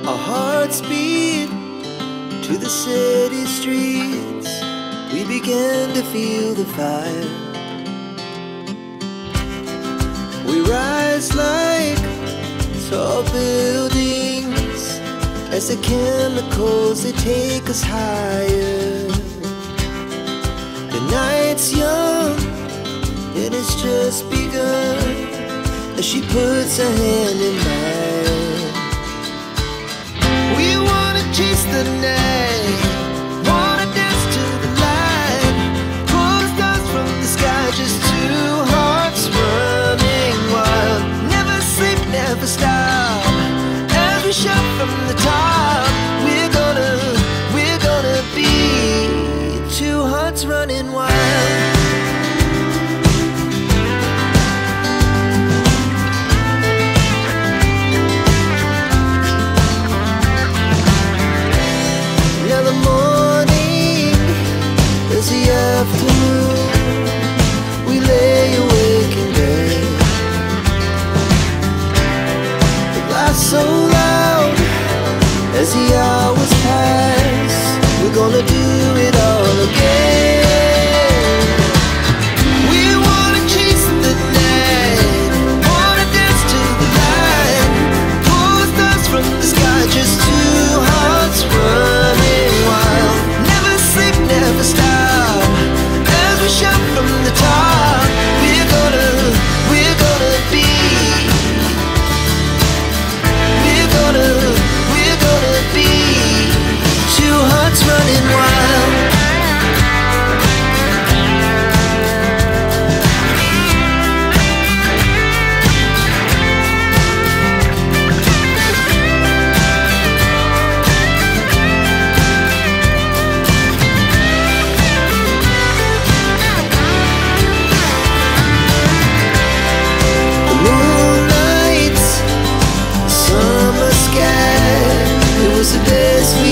Our hearts beat to the city streets. We began to feel the fire. We rise like tall buildings as the chemicals, they take us higher. The night's young and it's just begun as she puts her hand in mine. We wanna chase the night, wanna dance to the light, pull the stars from the sky, just two hearts running wild. Never sleep, never stop, as we shout from the top. We're gonna be two hearts running wild. Now the morning is the afternoon. We lay awake in bed. The laughs so loud as the hours pass. We're gonna do it all again. We wanna chase the night, wanna dance to the light, pull the stars from the sky, just two hearts running wild. Never sleep, never stop, as we shout from the top. We're gonna be, we're gonna be two hearts running wild. The moonlight, summer sky, it was the best we